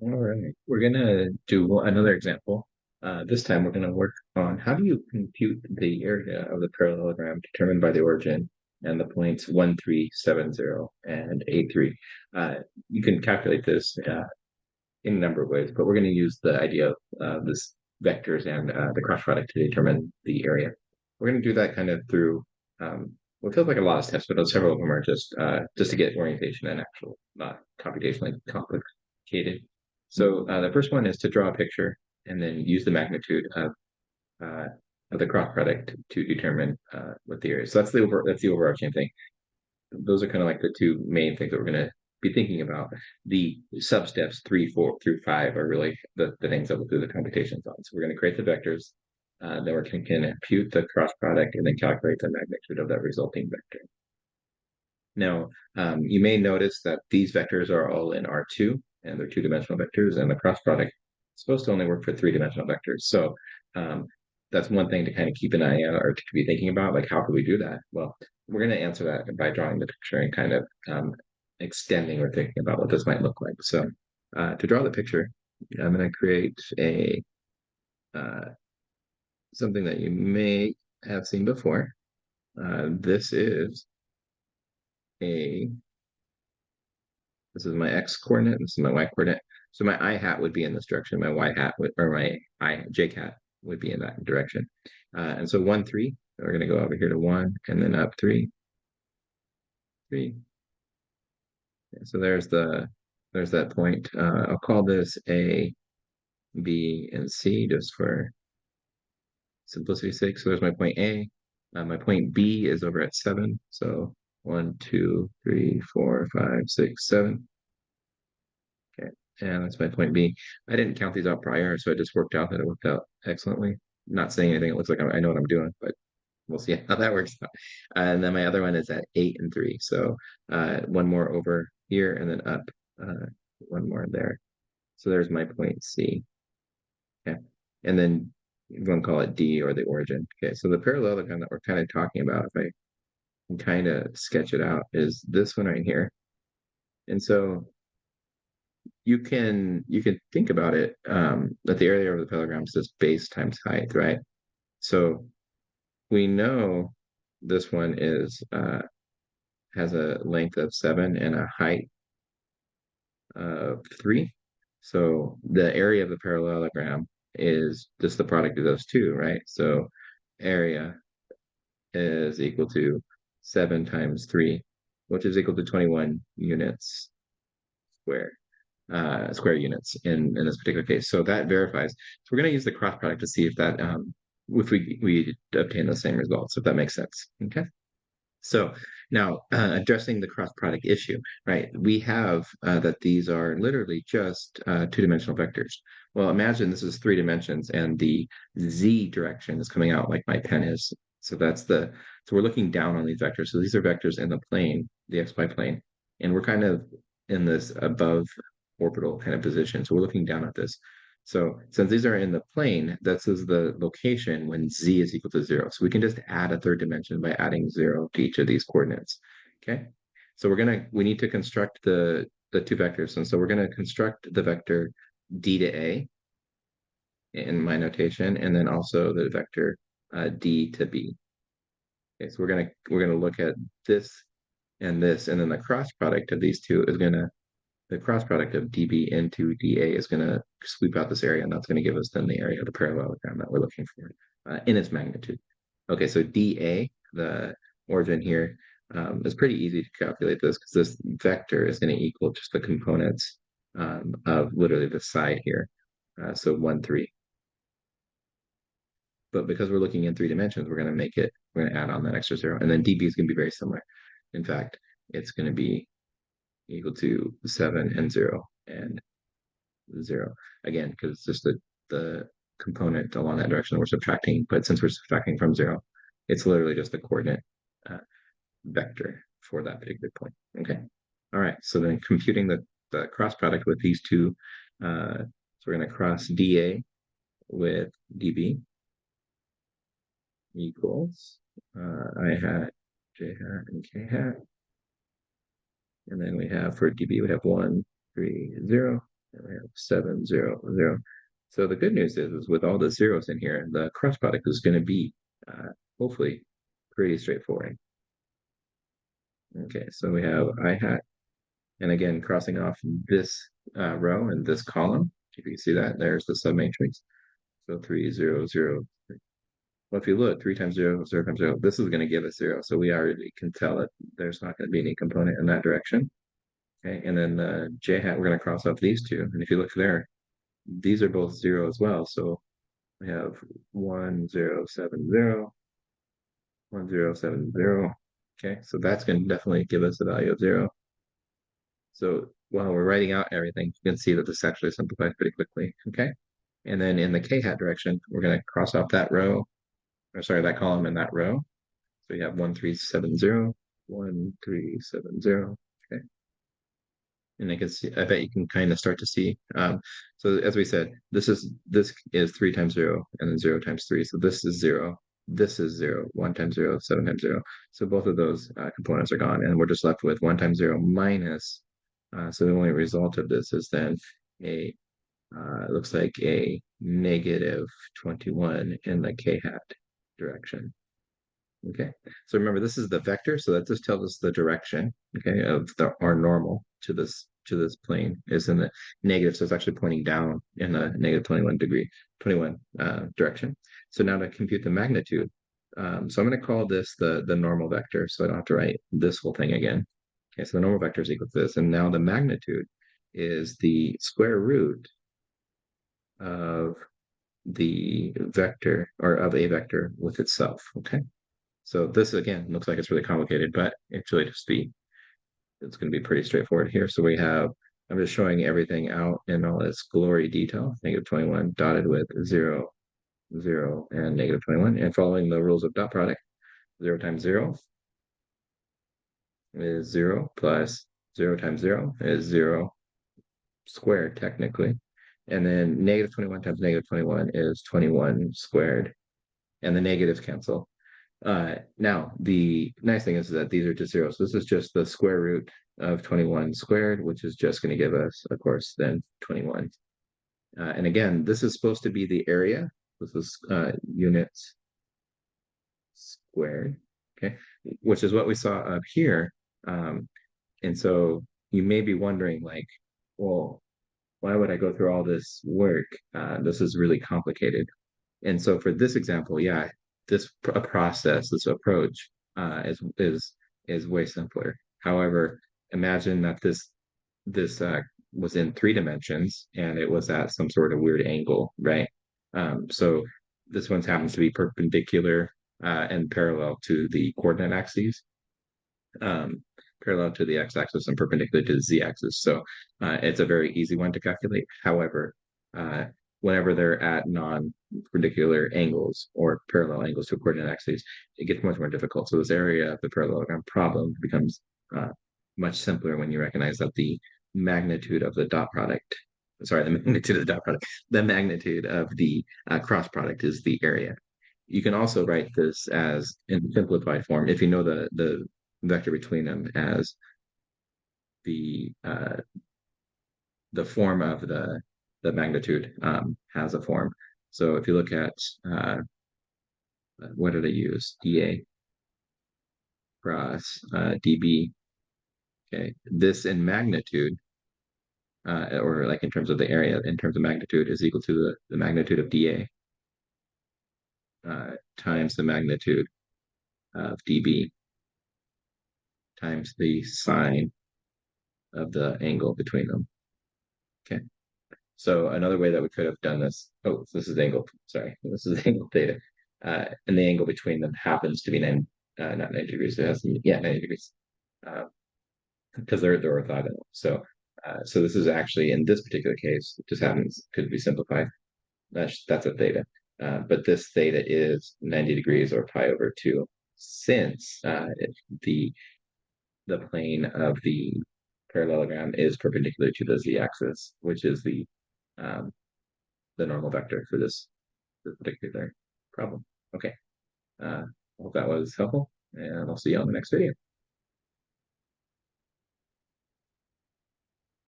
All right, we're gonna do another example. This time we're gonna work on how do you compute the area of the parallelogram determined by the origin and the points 1, 3, 7, 0, and 8, 3. You can calculate this in a number of ways, but we're going to use the idea of this vectors and the cross product to determine the area. We're going to do that kind of through what feels like a lot of steps, but several of them are just to get orientation and actual, not computationally complicated. So the first one is to draw a picture and then use the magnitude uh, of the cross product to determine what the area is. So that's the overarching thing. Those are kind of like the two main things that we're going to be thinking about. The sub steps 3, 4 through 5 are really the things that we'll do the computations on. So we're going to create the vectors, then we're going to compute the cross product and then calculate the magnitude of that resulting vector. Now, you may notice that these vectors are all in R2 and they're two-dimensional vectors, and the cross product is supposed to only work for three-dimensional vectors. So that's one thing to kind of keep an eye out or to be thinking about, like how can we do that? Well, we're going to answer that by drawing the picture and kind of extending or thinking about what this might look like. So to draw the picture, I'm going to create a uh, something that you may have seen before. This is a This is my x coordinate. This is my y coordinate. So my I hat would be in this direction. My y hat would, or my j hat would be in that direction. And so 1, 3, we're going to go over here to 1 and then up 3, 3. So there's that point. I'll call this A, B, and C just for simplicity's sake. So there's my point A. My point B is over at 7. So 1, 2, 3, 4, 5, 6, 7. Okay, and that's my point B. I didn't count these out prior, so it just worked out that it worked out excellently. Not saying anything, it looks like I know what I'm doing, but we'll see how that works out. And then my other one is at 8 and 3. So one more over here and then up one more there. So there's my point C. Okay, and then you want to call it D or the origin. Okay, so the parallelogram that we're kind of talking about, if I can kind of sketch it out, is this one right here. And so you can think about it that the area of the parallelogram is just base times height, right? So we know this one is has a length of 7 and a height of 3. So the area of the parallelogram is just the product of those two, right? So area is equal to 7 times 3, which is equal to 21 units square. Square units in this particular case. So that verifies. So we're going to use the cross product to see if that if we obtain the same results, if that makes sense. Okay. So now addressing the cross product issue, right? We have that these are literally just two-dimensional vectors. Well, imagine this is 3 dimensions and the z direction is coming out like my pen is. So so we're looking down on these vectors. So these are vectors in the plane, the xy plane, and we're kind of in this above orbital kind of position. So we're looking down at this. So since these are in the plane, this is the location when z is equal to 0. So we can just add a third dimension by adding 0 to each of these coordinates. Okay. So we need to construct the two vectors. And so we're going to construct the vector d to a in my notation, and then also the vector d to b. Okay, so we're gonna look at this, and then the cross product of these two is gonna the cross product of dB into dA is going to sweep out this area, and that's going to give us then the area of the parallelogram that we're looking for in its magnitude. Okay, so dA, the origin here, is pretty easy to calculate this because this vector is going to equal just the components of literally the side here. So 1, 3. But because we're looking in 3 dimensions, we're going to add on that extra 0. And then dB is going to be very similar. In fact, it's going to be equal to 7 and 0 and 0 again because it's just the component along that direction we're subtracting, but since we're subtracting from 0, it's literally just the coordinate vector for that particular point. Okay, all right, so then computing the cross product with these two, so we're going to cross dA with dB equals I hat, j hat, and k hat. And then we have for dB, we have 1, 3, 0. And we have 7, 0, 0. So the good news is with all the zeros in here, the cross product is going to be hopefully pretty straightforward. Okay, so we have I hat, and again, crossing off this row and this column. If you can see that, there's the submatrix. So 3, 0, 0. Well, if you look, 3 times 0, 0 times 0, this is going to give us 0. So we already can tell that there's not going to be any component in that direction. Okay, and then the j hat, we're going to cross off these two. And if you look there, these are both 0 as well. So we have 1, 0, 7, 0, 1, 0, 7, 0. Okay, so that's going to definitely give us the value of 0. So while we're writing out everything, you can see that this actually simplifies pretty quickly. Okay, and then in the k hat direction, we're going to cross off that row, or sorry, that column and that row. So we have 1, 3, 7, 0, 1, 3, 7, 0. Okay. And I can see, I bet you can kind of start to see. So as we said, this is 3 times 0 and then 0 times 3. So this is 0. This is 0, 1 times 0, 7 times 0. So both of those components are gone, and we're just left with 1 times 0 minus. So the only result of this is then a, it looks like a negative 21 in the k hat direction. Okay, so remember this is the vector, so that just tells us the direction, okay, of our normal to this plane is in the negative, so it's actually pointing down in a negative 21 direction. So now to compute the magnitude, so I'm going to call this the normal vector, so I don't have to write this whole thing again. Okay, so the normal vector is equal to this, and now the magnitude is the square root of the vector, or of a vector with itself. Okay. So this again looks like it's really complicated, but it's really it's going to be pretty straightforward here. So we have, I'm just showing everything out in all its glory detail. Negative 21 dotted with 0, 0, and negative 21. And following the rules of dot product, 0 times 0 is 0 plus 0 times 0 is 0 squared technically. And then negative 21 times negative 21 is 21 squared. And the negatives cancel. Now, the nice thing is that these are just zeros. So this is just the square root of 21 squared, which is just going to give us, of course, then 21. And again, this is supposed to be the area. This is units squared, okay, which is what we saw up here. And so you may be wondering, like, well, why would I go through all this work? This is really complicated. And so for this example, yeah, this process, this approach is way simpler. However, imagine that this was in 3 dimensions and it was at some sort of weird angle, right? So this one happens to be perpendicular and parallel to the coordinate axes, um, parallel to the x-axis and perpendicular to the z-axis. So it's a very easy one to calculate. However, uh, whenever they're at non-perpendicular angles or parallel angles to coordinate axes, it gets much more difficult. So this area of the parallelogram problem becomes much simpler when you recognize that the magnitude of the dot product, sorry, the magnitude of the dot product, the magnitude of the cross product is the area. You can also write this as in simplified form if you know the vector between them as the form of the magnitude has a form. So if you look at what did I use? dA cross dB. Okay, this in magnitude, or like in terms of the area, in terms of magnitude, is equal to the magnitude of dA times the magnitude of dB times the sine of the angle between them. Okay. So another way that we could have done this, oh, this is angle, sorry, this is angle theta. And the angle between them happens to be not 90 degrees, it has to be, yeah, 90 degrees. Because they're orthogonal. So this is actually, in this particular case, it just happens, could be simplified. That's a theta. But this theta is 90 degrees or pi over 2, since the plane of the parallelogram is perpendicular to the z-axis, which is um, the normal vector for this particular problem. Okay, I hope that was helpful, and I'll see you on the next video.